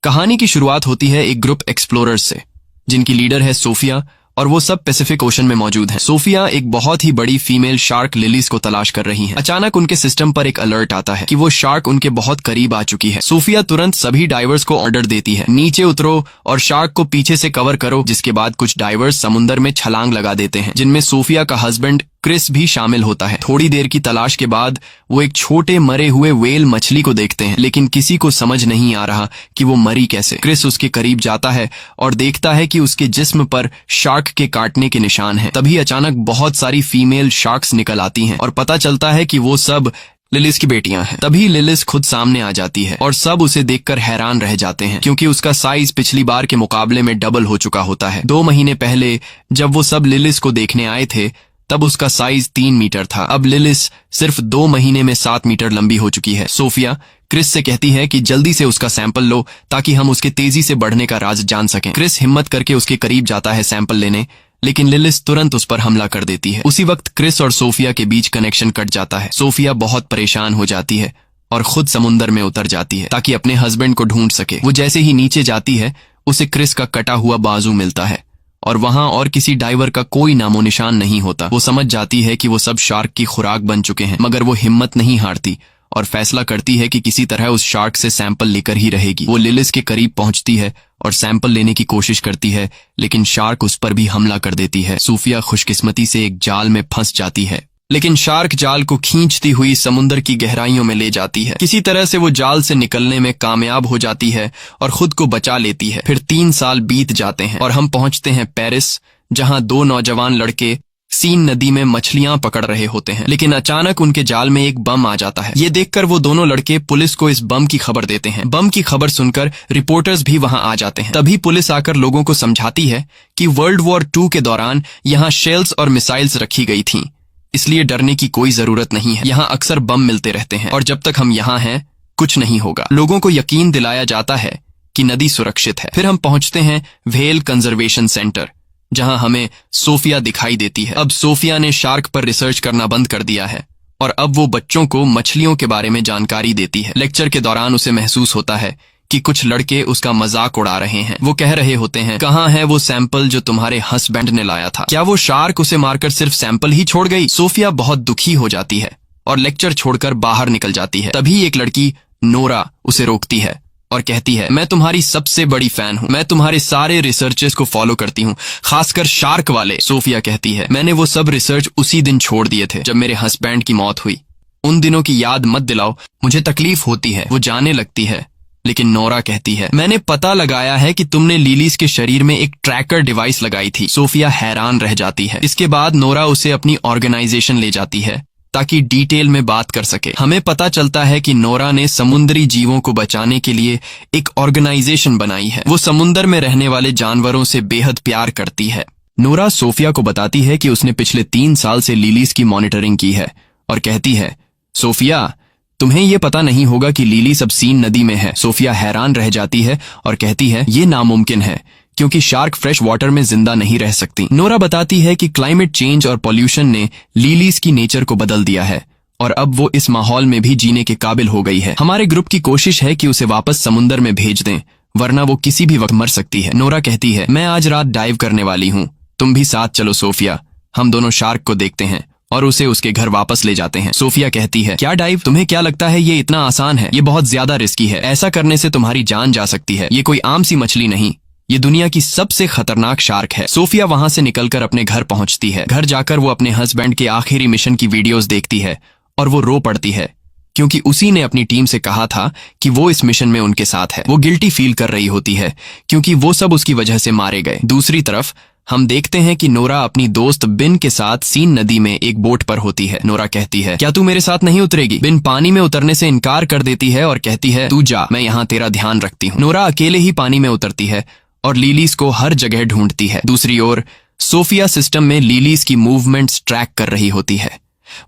कहानी की शुरुआत होती है एक ग्रुप एक्सप्लोरर्स से, जिनकी लीडर है सोफिया, और वो सब पैसिफिक ओशन में मौजूद हैं। सोफिया एक बहुत ही बड़ी फीमेल शार्क लिलीज को तलाश कर रही हैं। अचानक उनके सिस्टम पर एक अलर्ट आता है कि वो शार्क उनके बहुत करीब आ चुकी है। सोफिया तुरंत सभी डाइवर्स को ऑर्डर देती है, नीचे उतरो और शार्क को पीछे से कवर करो। जिसके बाद कुछ डाइवर्स समुद्र में छलांग लगा देते हैं, जिनमें सोफिया का हस्बैंड क्रिस भी शामिल होता है। थोड़ी देर की तलाश के बाद वो एक छोटे मरे हुए व्हेल मछली को देखते हैं, लेकिन किसी को समझ नहीं आ रहा कि वो मरी कैसे। क्रिस उसके करीब जाता है और देखता है कि उसके जिस्म पर शार्क के काटने के निशान हैं। तभी अचानक बहुत सारी फीमेल शार्क्स निकल आती हैं और पता चलता है कि वो सब लिलिस की बेटियां हैं। तभी लिलिस खुद सामने आ जाती है और सब उसे देखकर हैरान रह जाते हैं, क्योंकि उसका साइज पिछली बार के मुकाबले में डबल हो चुका होता है। 2 महीने पहले जब वो सब लिलिस को देखने आए थे, तब उसका साइज 3 मीटर था। अब लिलिस सिर्फ 2 महीने में 7 मीटर लंबी हो चुकी है। सोफिया क्रिस से कहती है कि जल्दी से उसका सैंपल लो ताकि हम उसके तेजी से बढ़ने का राज जान सकें। क्रिस हिम्मत करके उसके करीब जाता है सैंपल लेने, लेकिन लिलिस तुरंत उस पर हमला कर देती है। उसी वक्त क्रिस और सोफिया के बीच कनेक्शन कट जाता है। सोफिया बहुत परेशान हो जाती है और खुद समुद्र में उतर जाती है ताकि अपने हस्बैंड को ढूंढ सके। वो जैसे ही नीचे जाती है, उसे क्रिस का कटा हुआ बाजू मिलता है और वहां और किसी डाइवर का कोई नामो निशान नहीं होता। वो समझ जाती है कि वो सब शार्क की खुराक बन चुके हैं, मगर वो हिम्मत नहीं हारती और फैसला करती है कि किसी तरह उस शार्क से सैंपल लेकर ही रहेगी। वो लिलिस के करीब पहुंचती है और सैंपल लेने की कोशिश करती है, लेकिन शार्क उस पर भी हमला कर देती है। सोफिया खुशकिस्मती से एक जाल में फंस जाती है, लेकिन शार्क जाल को खींचती हुई समुद्र की गहराइयों में ले जाती है। किसी तरह से वो जाल से निकलने में कामयाब हो जाती है और खुद को बचा लेती है। फिर 3 साल बीत जाते हैं और हम पहुंचते हैं पेरिस, जहां 2 नौजवान लड़के सीन नदी में मछलियां पकड़ रहे होते हैं। लेकिन अचानक उनके जाल में एक बम आ जाता है। ये देखकर वो दोनों लड़के पुलिस को इस बम की खबर देते हैं। बम की खबर सुनकर रिपोर्टर्स भी वहां आ जाते हैं। तभी पुलिस आकर लोगों को समझाती है कि वर्ल्ड वॉर 2 के दौरान यहाँ शेल्स और मिसाइल्स रखी गई थीं, इसलिए डरने की कोई जरूरत नहीं है। यहाँ अक्सर बम मिलते रहते हैं और जब तक हम यहाँ हैं कुछ नहीं होगा। लोगों को यकीन दिलाया जाता है कि नदी सुरक्षित है। फिर हम पहुंचते हैं व्हेल कंजर्वेशन सेंटर, जहां हमें सोफिया दिखाई देती है। अब सोफिया ने शार्क पर रिसर्च करना बंद कर दिया है और अब वो बच्चों को मछलियों के बारे में जानकारी देती है। लेक्चर के दौरान उसे महसूस होता है कि कुछ लड़के उसका मजाक उड़ा रहे हैं। वो कह रहे होते हैं, कहाँ है वो सैंपल जो तुम्हारे हस्बैंड ने लाया था? क्या वो शार्क उसे मारकर सिर्फ सैंपल ही छोड़ गई? सोफिया बहुत दुखी हो जाती है और लेक्चर छोड़कर बाहर निकल जाती है। तभी एक लड़की नोरा उसे रोकती है और कहती है, मैं तुम्हारी सबसे बड़ी फैन हूँ। मैं तुम्हारे सारे रिसर्चेस को फॉलो करती हूँ, खासकर शार्क वाले। सोफिया कहती है, मैंने वो सब रिसर्च उसी दिन छोड़ दिए थे जब मेरे हस्बैंड की मौत हुई। उन दिनों की याद मत दिलाओ, मुझे तकलीफ होती है। वो जाने लगती है, लेकिन नोरा कहती है, मैंने पता लगाया है कि तुमने लिलीज के शरीर में एक ट्रैकर डिवाइस लगाई थी। सोफिया हैरान रह जाती है। इसके बाद नोरा उसे अपनी ऑर्गेनाइजेशन ले जाती है ताकि डिटेल में बात कर सके। हमें पता चलता है कि नोरा ने समुद्री जीवों को बचाने के लिए एक ऑर्गेनाइजेशन बनाई है। वो समुद्र में रहने वाले जानवरों से बेहद प्यार करती है। नोरा सोफिया को बताती है कि उसने पिछले 3 साल से लिलीज की मॉनिटरिंग की है और कहती है, सोफिया तुम्हें ये पता नहीं होगा कि लिली सब सीन नदी में है। सोफिया हैरान रह जाती है और कहती है, ये नामुमकिन है क्योंकि शार्क फ्रेश वाटर में जिंदा नहीं रह सकती। नोरा बताती है कि क्लाइमेट चेंज और पॉल्यूशन ने लिलीज की नेचर को बदल दिया है और अब वो इस माहौल में भी जीने के काबिल हो गई है। हमारे ग्रुप की कोशिश है कि उसे वापस समुद्र में भेज दें, वरना वो किसी भी वक्त मर सकती है। नोरा कहती है, मैं आज रात डाइव करने वाली हूँ, तुम भी साथ चलो सोफिया। हम दोनों शार्क को देखते हैं और उसे उसके घर वापस ले जाते हैं। सोफिया कहती है, क्या डाइव? तुम्हें क्या लगता है ये इतना आसान है? ये बहुत ज्यादा रिस्की है। ऐसा करने से तुम्हारी जान जा सकती है। ये कोई आम सी मछली नहीं, ये दुनिया की सबसे खतरनाक शार्क है। सोफिया वहां से निकलकर अपने घर पहुंचती है। घर जाकर वो अपने हस्बैंड के आखिरी मिशन की वीडियोस देखती है और वो रो पड़ती है, क्योंकि उसी ने अपनी टीम से कहा था कि वो इस मिशन में उनके साथ है। वो गिल्टी फील कर रही होती है क्योंकि वो सब उसकी वजह से मारे गए। दूसरी तरफ हम देखते हैं कि नोरा अपनी दोस्त बिन के साथ सीन नदी में एक बोट पर होती है। नोरा कहती है, क्या तू मेरे साथ नहीं उतरेगी? बिन पानी में उतरने से इनकार कर देती है और कहती है, तू जा, मैं यहाँ तेरा ध्यान रखती हूँ। नोरा अकेले ही पानी में उतरती है और लिलीज को हर जगह ढूंढती है। दूसरी ओर सोफिया सिस्टम में लिलीज की मूवमेंट्स ट्रैक कर रही होती है।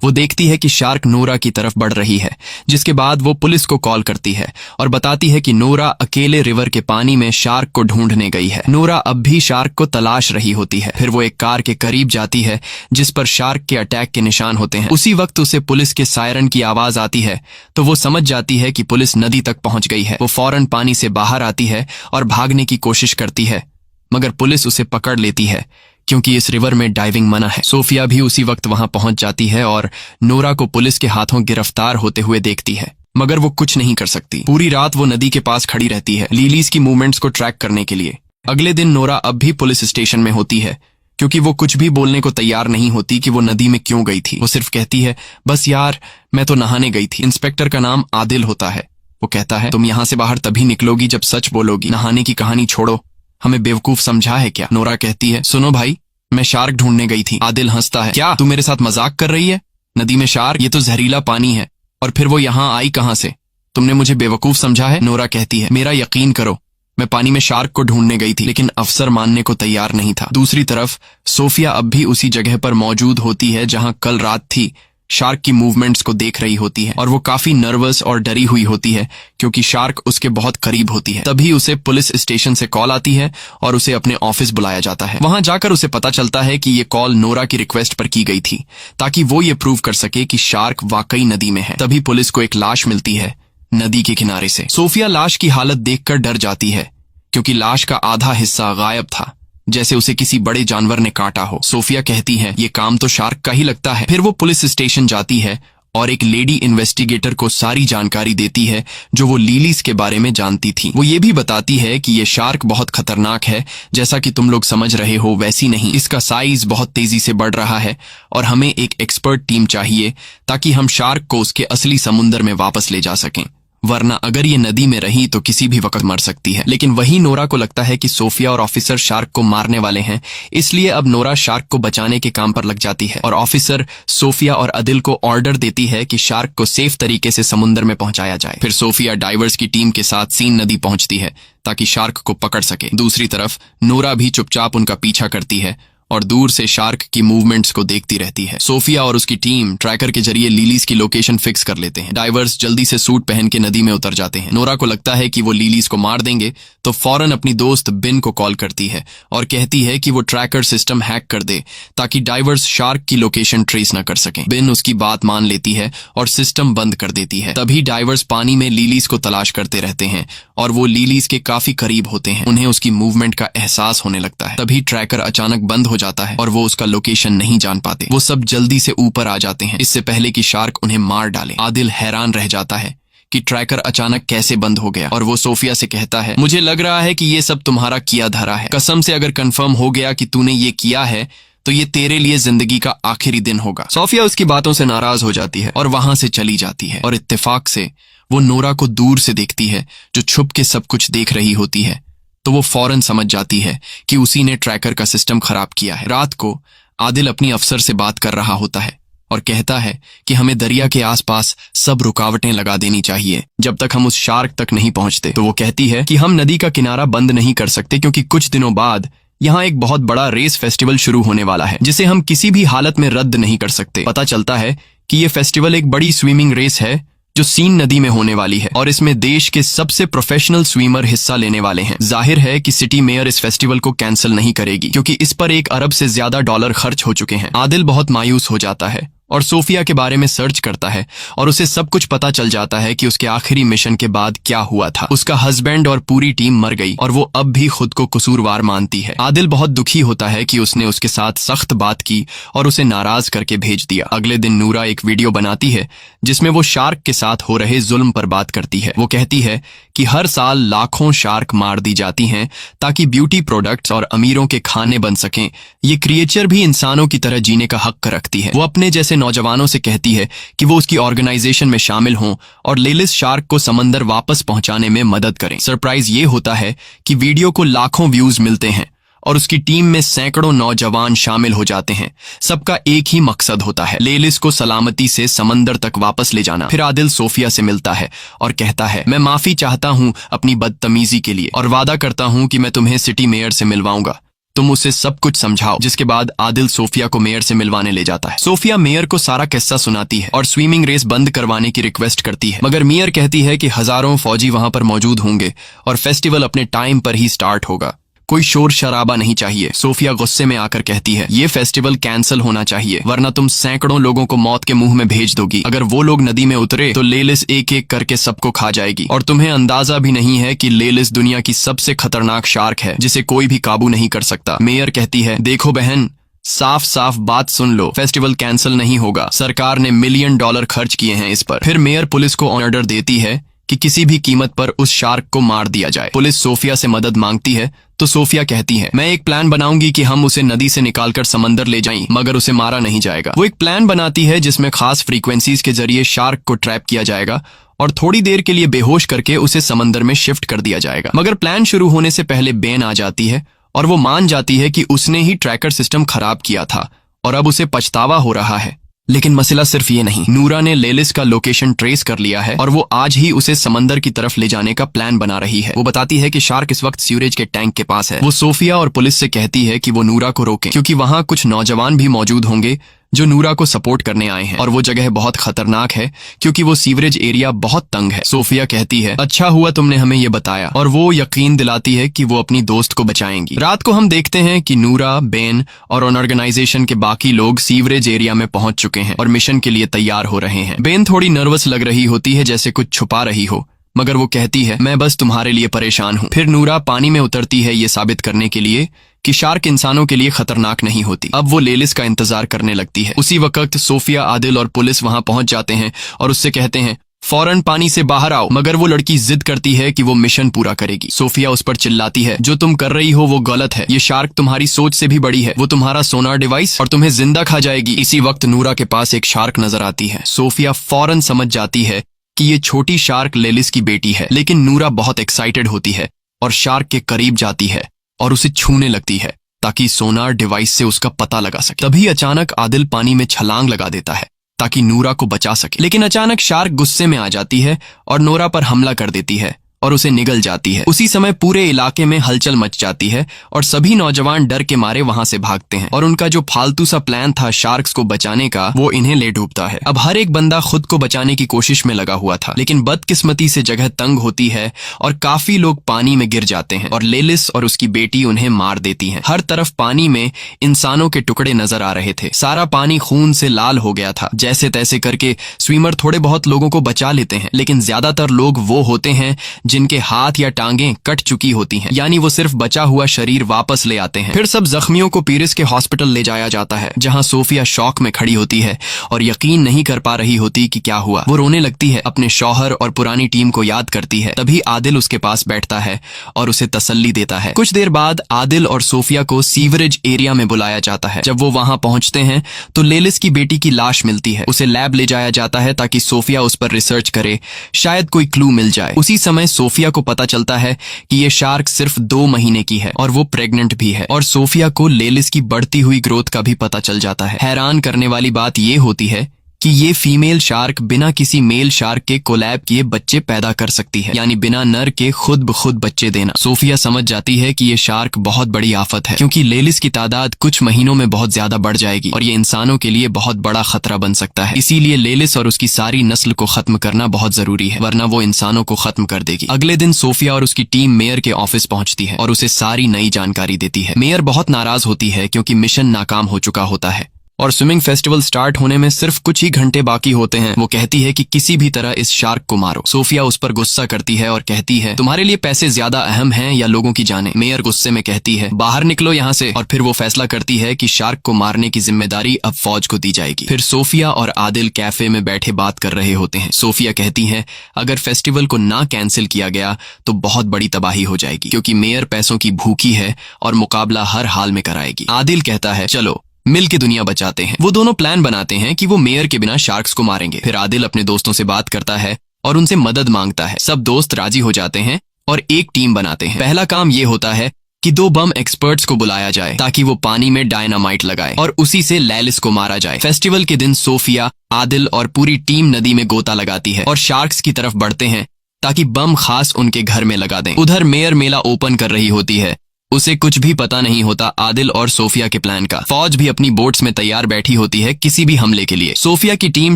वो देखती है कि शार्क नोरा की तरफ बढ़ रही है, जिसके बाद वो पुलिस को कॉल करती है और बताती है कि नोरा अकेले रिवर के पानी में शार्क को ढूंढने गई है। नोरा अब भी शार्क को तलाश रही होती है। फिर वो एक कार के करीब जाती है जिस पर शार्क के अटैक के निशान होते हैं। उसी वक्त उसे पुलिस के सायरन की आवाज आती है तो वो समझ जाती है कि पुलिस नदी तक पहुंच गई है। वो फौरन पानी से बाहर आती है और भागने की कोशिश करती है, मगर पुलिस उसे पकड़ लेती है क्योंकि इस रिवर में डाइविंग मना है। सोफिया भी उसी वक्त वहां पहुंच जाती है और नोरा को पुलिस के हाथों गिरफ्तार होते हुए देखती है, मगर वो कुछ नहीं कर सकती। पूरी रात वो नदी के पास खड़ी रहती है लिलीज की मूवमेंट्स को ट्रैक करने के लिए। अगले दिन नोरा अब भी पुलिस स्टेशन में होती है क्योंकि वो कुछ भी बोलने को तैयार नहीं होती कि वो नदी में क्यों गई थी। वो सिर्फ कहती है, बस यार मैं तो नहाने गई थी। इंस्पेक्टर का नाम आदिल होता है। वो कहता है, तुम यहां से बाहर तभी निकलोगी जब सच बोलोगी। नहाने की कहानी छोड़ो, हमें बेवकूफ समझा है क्या? नोरा कहती है, सुनो भाई, मैं शार्क ढूंढने गई थी। आदिल हंसता है, क्या तू मेरे साथ मजाक कर रही है? नदी में शार्क? ये तो जहरीला पानी है। और फिर वो यहाँ आई कहां से? तुमने मुझे बेवकूफ समझा है? नोरा कहती है, मेरा यकीन करो, मैं पानी में शार्क को ढूंढने गई थी। लेकिन अफसर मानने को तैयार नहीं था। दूसरी तरफ सोफिया अब भी उसी जगह पर मौजूद होती है जहां कल रात थी। शार्क की मूवमेंट्स को देख रही होती है और वो काफी नर्वस और डरी हुई होती है क्योंकि शार्क उसके बहुत करीब होती है। तभी उसे पुलिस स्टेशन से कॉल आती है और उसे अपने ऑफिस बुलाया जाता है। वहां जाकर उसे पता चलता है कि ये कॉल नोरा की रिक्वेस्ट पर की गई थी ताकि वो ये प्रूव कर सके कि शार्क वाकई नदी में है। तभी पुलिस को एक लाश मिलती है नदी के किनारे से। सोफिया लाश की हालत देखकर डर जाती है क्योंकि लाश का आधा हिस्सा गायब था, जैसे उसे किसी बड़े जानवर ने काटा हो। सोफिया कहती है, ये काम तो शार्क का ही लगता है। फिर वो पुलिस स्टेशन जाती है और एक लेडी इन्वेस्टिगेटर को सारी जानकारी देती है जो वो लिलीज के बारे में जानती थी। वो ये भी बताती है कि ये शार्क बहुत खतरनाक है, जैसा कि तुम लोग समझ रहे हो वैसी नहीं। इसका साइज बहुत तेजी से बढ़ रहा है और हमें एक एक्सपर्ट टीम चाहिए ताकि हम शार्क को उसके असली समुंदर में वापस ले जा सकें, वरना अगर ये नदी में रही तो किसी भी वक्त मर सकती है। लेकिन वही नोरा को लगता है कि सोफिया और ऑफिसर शार्क को मारने वाले हैं, इसलिए अब नोरा शार्क को बचाने के काम पर लग जाती है और ऑफिसर सोफिया और अदिल को ऑर्डर देती है कि शार्क को सेफ तरीके से समुंदर में पहुंचाया जाए। फिर सोफिया डाइवर्स की टीम के साथ सीन नदी पहुंचती है ताकि शार्क को पकड़ सके। दूसरी तरफ नोरा भी चुपचाप उनका पीछा करती है और दूर से शार्क की मूवमेंट्स को देखती रहती है। सोफिया और उसकी टीम ट्रैकर के जरिए लिलीज की लोकेशन फिक्स कर लेते हैं। डाइवर्स जल्दी से सूट पहन के नदी में उतर जाते हैं। नोरा को लगता है कि वो लिलीज को मार देंगे तो फौरन अपनी दोस्त बिन को कॉल करती है और कहती है कि वो ट्रैकर सिस्टम हैक कर दे ताकि डाइवर्स शार्क की लोकेशन ट्रेस न कर सकें। बिन उसकी बात मान लेती है और सिस्टम बंद कर देती है। तभी डाइवर्स पानी में लिलीज को तलाश करते रहते हैं और वो लिलीज के काफी करीब होते हैं। उन्हें उसकी मूवमेंट का एहसास होने लगता है। तभी ट्रैकर अचानक बंद हो जाता है और वो उसका लोकेशन नहीं जान पाते। वो सब जल्दी से ऊपर आ जाते हैं इससे पहले कि शार्क उन्हें मार डाले। आदिल हैरान रह जाता है कि ट्रैकर अचानक कैसे बंद हो गया और वो सोफिया से कहता है, मुझे लग रहा है कि ये सब तुम्हारा किया धरा है। कसम से अगर कंफर्म हो गया कि तूने ये किया है तो ये तेरे लिए जिंदगी का आखिरी दिन होगा। सोफिया उसकी बातों से नाराज हो जाती है और वहां से चली जाती है और इत्तेफाक से वो नोरा को दूर से देखती है जो छुप के सब कुछ देख रही होती है। तो वो फौरन समझ जाती है कि उसी ने ट्रैकर का सिस्टम खराब किया है। रात को आदिल अपनी अफसर से बात कर रहा होता है और कहता है कि हमें दरिया के आसपास सब रुकावटें लगा देनी चाहिए जब तक हम उस शार्क तक नहीं पहुंचते। तो वो कहती है कि हम नदी का किनारा बंद नहीं कर सकते क्योंकि कुछ दिनों बाद यहाँ एक बहुत बड़ा रेस फेस्टिवल शुरू होने वाला है जिसे हम किसी भी हालत में रद्द नहीं कर सकते। पता चलता है कि ये फेस्टिवल एक बड़ी स्विमिंग रेस है जो सीन नदी में होने वाली है और इसमें देश के सबसे प्रोफेशनल स्विमर हिस्सा लेने वाले हैं। जाहिर है कि सिटी मेयर इस फेस्टिवल को कैंसिल नहीं करेगी क्योंकि इस पर $1 अरब से ज्यादा खर्च हो चुके हैं। आदिल बहुत मायूस हो जाता है और सोफिया के बारे में सर्च करता है और उसे सब कुछ पता चल जाता है कि उसके आखिरी मिशन के बाद क्या हुआ था। उसका हस्बैंड और पूरी टीम मर गई और वो अब भी खुद को कसूरवार मानती है। आदिल बहुत दुखी होता है कि उसने उसके साथ सख्त बात की और उसे नाराज करके भेज दिया। अगले दिन नूरा एक वीडियो बनाती है जिसमें वो शार्क के साथ हो रहे जुल्म पर बात करती है। वो कहती है कि हर साल लाखों शार्क मार दी जाती हैं ताकि ब्यूटी प्रोडक्ट्स और अमीरों के खाने बन सकें। ये क्रिएचर भी इंसानों की तरह जीने का हक रखती है। वो अपने जैसे नौजवानों से कहती है कि वो उसकी ऑर्गेनाइजेशन में शामिल हों और लेलिस शार्क को समंदर वापस पहुंचाने में मदद करें। सरप्राइज ये होता है कि वीडियो को लाखों व्यूज मिलते हैं और उसकी टीम में सैकड़ों नौजवान शामिल हो जाते हैं। सबका एक ही मकसद होता है, लेलिस को सलामती से समंदर तक वापस ले जाना। फिर आदिल सोफिया से मिलता है और कहता है, मैं माफी चाहता हूं अपनी बदतमीजी के लिए और वादा करता हूं कि मैं तुम्हें सिटी मेयर से मिलवाऊंगा। तुम उसे सब कुछ समझाओ। जिसके बाद आदिल सोफिया को मेयर से मिलवाने ले जाता है। सोफिया मेयर को सारा किस्सा सुनाती है और स्विमिंग रेस बंद करवाने की रिक्वेस्ट करती है, मगर मेयर कहती है कि हजारों फौजी वहां पर मौजूद होंगे और फेस्टिवल अपने टाइम पर ही स्टार्ट होगा, कोई शोर शराबा नहीं चाहिए। सोफिया गुस्से में आकर कहती है, ये फेस्टिवल कैंसिल होना चाहिए, वरना तुम सैकड़ों लोगों को मौत के मुंह में भेज दोगी। अगर वो लोग नदी में उतरे तो लेलिस एक एक करके सबको खा जाएगी, और तुम्हें अंदाजा भी नहीं है कि लेलिस दुनिया की सबसे खतरनाक शार्क है जिसे कोई भी काबू नहीं कर सकता। मेयर कहती है, देखो बहन, साफ साफ बात सुन लो, फेस्टिवल कैंसिल नहीं होगा, सरकार ने $1 मिलियन खर्च किए हैं इस पर। फिर मेयर पुलिस को ऑर्डर देती है कि किसी भी कीमत पर उस शार्क को मार दिया जाए। पुलिस सोफिया से मदद मांगती है तो सोफिया कहती है, मैं एक प्लान बनाऊंगी कि हम उसे नदी से निकालकर समंदर ले जाएं, मगर उसे मारा नहीं जाएगा। वो एक प्लान बनाती है जिसमें खास फ्रीक्वेंसीज के जरिए शार्क को ट्रैप किया जाएगा और थोड़ी देर के लिए बेहोश करके उसे समंदर में शिफ्ट कर दिया जाएगा। मगर प्लान शुरू होने से पहले बेन आ जाती है और वो मान जाती है कि उसने ही ट्रैकर सिस्टम खराब किया था और अब उसे पछतावा हो रहा है। लेकिन मसला सिर्फ ये नहीं, नूरा ने लेलिस का लोकेशन ट्रेस कर लिया है और वो आज ही उसे समंदर की तरफ ले जाने का प्लान बना रही है। वो बताती है कि शार्क इस वक्त सीवरेज के टैंक के पास है। वो सोफिया और पुलिस से कहती है कि वो नूरा को रोकें, क्योंकि वहां कुछ नौजवान भी मौजूद होंगे जो नूरा को सपोर्ट करने आए हैं, और वो जगह बहुत खतरनाक है क्योंकि वो सीवरेज एरिया बहुत तंग है। सोफिया कहती है, अच्छा हुआ तुमने हमें ये बताया, और वो यकीन दिलाती है कि वो अपनी दोस्त को बचाएंगी। रात को हम देखते हैं कि नूरा, बेन और ऑर्गेनाइजेशन के बाकी लोग सीवरेज एरिया में पहुंच चुके हैं और मिशन के लिए तैयार हो रहे हैं। बेन थोड़ी नर्वस लग रही होती है, जैसे कुछ छुपा रही हो, मगर वो कहती है, मैं बस तुम्हारे लिए परेशान हूँ। फिर नूरा पानी में उतरती है ये साबित करने के लिए कि शार्क इंसानों के लिए खतरनाक नहीं होती। अब वो लेलिस का इंतजार करने लगती है। उसी वक्त सोफिया, आदिल और पुलिस वहां पहुंच जाते हैं और उससे कहते हैं, फौरन पानी से बाहर आओ, मगर वो लड़की जिद करती है कि वो मिशन पूरा करेगी। सोफिया उस पर चिल्लाती है, जो तुम कर रही हो वो गलत है, ये शार्क तुम्हारी सोच से भी बड़ी है, वो तुम्हारा सोनार डिवाइस और तुम्हें जिंदा खा जाएगी। इसी वक्त नूरा के पास एक शार्क नजर आती है। सोफिया फौरन समझ जाती है कि ये छोटी शार्क लेलिस की बेटी है, लेकिन नूरा बहुत एक्साइटेड होती है और शार्क के करीब जाती है और उसे छूने लगती है ताकि सोनार डिवाइस से उसका पता लगा सके। तभी अचानक आदिल पानी में छलांग लगा देता है ताकि नूरा को बचा सके, लेकिन अचानक शार्क गुस्से में आ जाती है और नूरा पर हमला कर देती है और उसे निगल जाती है। उसी समय पूरे इलाके में हलचल मच जाती है और सभी नौजवान डर के मारे वहां से भागते हैं, और उनका जो फालतू सा प्लान था शार्क्स को बचाने का, वो इन्हें ले डूबता है। अब हर एक बंदा खुद को बचाने की कोशिश में लगा हुआ था, लेकिन बदकिस्मती से जगह तंग होती है और काफी लोग पानी में गिर जाते हैं और लेलिस और उसकी बेटी उन्हें मार देती हैं। हर तरफ पानी में इंसानों के टुकड़े नजर आ रहे थे। सारा पानी खून से लाल हो गया था। जैसे तैसे करके स्विमर थोड़े बहुत लोगों को बचा लेते हैं, लेकिन ज्यादातर लोग वो होते हैं जिनके हाथ या टांगें कट चुकी होती हैं, यानी वो सिर्फ बचा हुआ शरीर वापस ले आते हैं। फिर सब जख्मियों को पीरिस के हॉस्पिटल ले जाया जाता है, जहां सोफिया शॉक में खड़ी होती है और यकीन नहीं कर पा रही होती कि क्या हुआ। वो रोने लगती है, अपने शौहर और पुरानी टीम को याद करती है। तभी आदिल उसके पास बैठता है और उसे तसल्ली देता है। कुछ देर बाद आदिल और सोफिया को सीवरेज एरिया में बुलाया जाता है। जब वो वहां पहुंचते हैं तो लेलिस की बेटी की लाश मिलती है। उसे लैब ले जाया जाता है ताकि सोफिया उस पर रिसर्च करे, शायद कोई क्लू मिल जाए। उसी समय सोफिया को पता चलता है कि ये शार्क सिर्फ 2 महीने की है और वो प्रेग्नेंट भी है, और सोफिया को लेलिस की बढ़ती हुई ग्रोथ का भी पता चल जाता है। हैरान करने वाली बात ये होती है कि ये फीमेल शार्क बिना किसी मेल शार्क के कोलैब किए बच्चे पैदा कर सकती है, यानी बिना नर के खुद ब खुद बच्चे देना। सोफिया समझ जाती है कि ये शार्क बहुत बड़ी आफत है, क्योंकि लेलिस की तादाद कुछ महीनों में बहुत ज्यादा बढ़ जाएगी और ये इंसानों के लिए बहुत बड़ा खतरा बन सकता है। इसीलिए लेलिस और उसकी सारी नस्ल को खत्म करना बहुत जरूरी है, वरना वो इंसानों को खत्म कर देगी। अगले दिन सोफिया और उसकी टीम मेयर के ऑफिस पहुंचती है और उसे सारी नई जानकारी देती है। मेयर बहुत नाराज होती है क्योंकि मिशन नाकाम हो चुका होता है और स्विमिंग फेस्टिवल स्टार्ट होने में सिर्फ कुछ ही घंटे बाकी होते हैं। वो कहती है कि किसी भी तरह इस शार्क को मारो। सोफिया उस पर गुस्सा करती है और कहती है, तुम्हारे लिए पैसे ज्यादा अहम हैं या लोगों की जानें? मेयर गुस्से में कहती है, बाहर निकलो यहाँ से। और फिर वो फैसला करती है कि शार्क को मारने की जिम्मेदारी अब फौज को दी जाएगी। फिर सोफिया और आदिल कैफे में बैठे बात कर रहे होते हैं। सोफिया कहती है, अगर फेस्टिवल को ना कैंसिल किया गया तो बहुत बड़ी तबाही हो जाएगी, क्योंकि मेयर पैसों की भूखी है और मुकाबला हर हाल में कराएगी। आदिल कहता है, चलो मिल के दुनिया बचाते हैं। वो दोनों प्लान बनाते हैं कि वो मेयर के बिना शार्क्स को मारेंगे। फिर आदिल अपने दोस्तों से बात करता है और उनसे मदद मांगता है। सब दोस्त राजी हो जाते हैं और एक टीम बनाते हैं। पहला काम ये होता है कि 2 बम एक्सपर्ट्स को बुलाया जाए ताकि वो पानी में डायनामाइट लगाए और उसी से लेलिस को मारा जाए। फेस्टिवल के दिन सोफिया, आदिल और पूरी टीम नदी में गोता लगाती है और शार्क्स की तरफ बढ़ते हैं ताकि बम खास उनके घर में लगा दें। उधर मेयर मेला ओपन कर रही होती है उसे कुछ भी पता नहीं होता आदिल और सोफिया के प्लान का। फौज भी अपनी बोट्स में तैयार बैठी होती है किसी भी हमले के लिए। सोफिया की टीम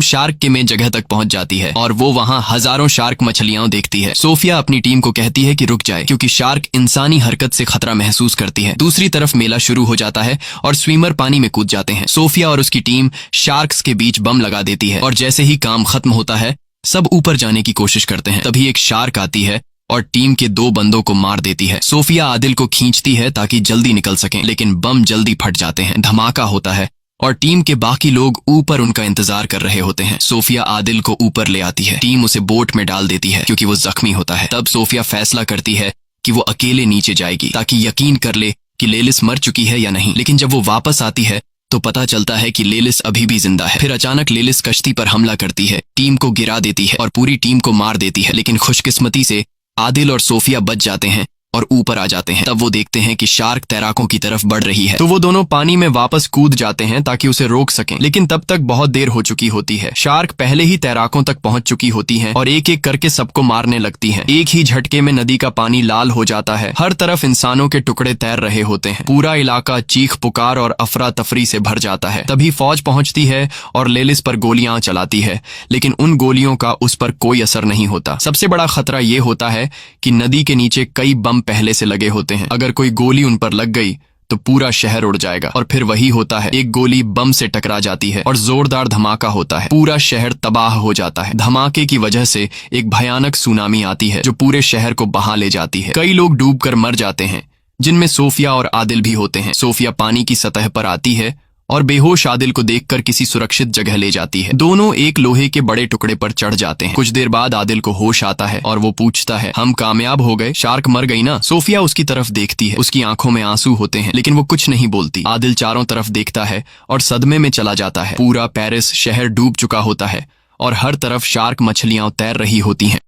शार्क के में जगह तक पहुंच जाती है और वो वहां हजारों शार्क मछलियां देखती है। सोफिया अपनी टीम को कहती है कि रुक जाए क्योंकि शार्क इंसानी हरकत से खतरा महसूस करती है। दूसरी तरफ मेला शुरू हो जाता है और स्विमर पानी में कूद जाते हैं। सोफिया और उसकी टीम शार्क्स के बीच बम लगा देती है और जैसे ही काम खत्म होता है सब ऊपर जाने की कोशिश करते हैं। तभी एक शार्क आती है और टीम के 2 बंदों को मार देती है। सोफिया आदिल को खींचती है ताकि जल्दी निकल सकें, लेकिन बम जल्दी फट जाते हैं। धमाका होता है और टीम के बाकी लोग ऊपर उनका इंतजार कर रहे होते हैं। सोफिया आदिल को ऊपर ले आती है। टीम उसे बोट में डाल देती है क्योंकि वो जख्मी होता है। तब सोफिया फैसला करती है कि वो अकेले नीचे जाएगी ताकि यकीन कर ले कि लेलिस मर चुकी है या नहीं। लेकिन जब वो वापस आती है तो पता चलता है कि लेलिस अभी भी जिंदा है। फिर अचानक लेलिस कश्ती पर हमला करती है, टीम को गिरा देती है और पूरी टीम को मार देती है। लेकिन खुशकिस्मती से आदिल और सोफिया बच जाते हैं और ऊपर आ जाते हैं। तब वो देखते हैं कि शार्क तैराकों की तरफ बढ़ रही है, तो वो दोनों पानी में वापस कूद जाते हैं ताकि उसे रोक सकें। लेकिन तब तक बहुत देर हो चुकी होती है। शार्क पहले ही तैराकों तक पहुंच चुकी होती हैं और एक एक करके सबको मारने लगती हैं। एक ही झटके में नदी का पानी लाल हो जाता है। हर तरफ इंसानों के टुकड़े तैर रहे होते हैं। पूरा इलाका चीख पुकार और अफरा तफरी से भर जाता है। तभी फौज पहुंचती है और लेलिस पर गोलियां चलाती है, लेकिन उन गोलियों का उस पर कोई असर नहीं होता। सबसे बड़ा खतरा ये होता है कि नदी के नीचे कई बम पहले से लगे होते हैं। अगर कोई गोली उन पर लग गई तो पूरा शहर उड़ जाएगा। और फिर वही होता है, एक गोली बम से टकरा जाती है और जोरदार धमाका होता है। पूरा शहर तबाह हो जाता है। धमाके की वजह से एक भयानक सुनामी आती है जो पूरे शहर को बहा ले जाती है। कई लोग डूबकर मर जाते हैं, जिनमें सोफिया और आदिल भी होते हैं। सोफिया पानी की सतह पर आती है और बेहोश आदिल को देखकर किसी सुरक्षित जगह ले जाती है। दोनों एक लोहे के बड़े टुकड़े पर चढ़ जाते हैं। कुछ देर बाद आदिल को होश आता है और वो पूछता है, हम कामयाब हो गए? शार्क मर गई ना? सोफिया उसकी तरफ देखती है। उसकी आंखों में आंसू होते हैं, लेकिन वो कुछ नहीं बोलती। आदिल चारों तरफ देखता है और सदमे में चला जाता है। पूरा पेरिस शहर डूब चुका होता है और हर तरफ शार्क मछलियां तैर रही होती हैं।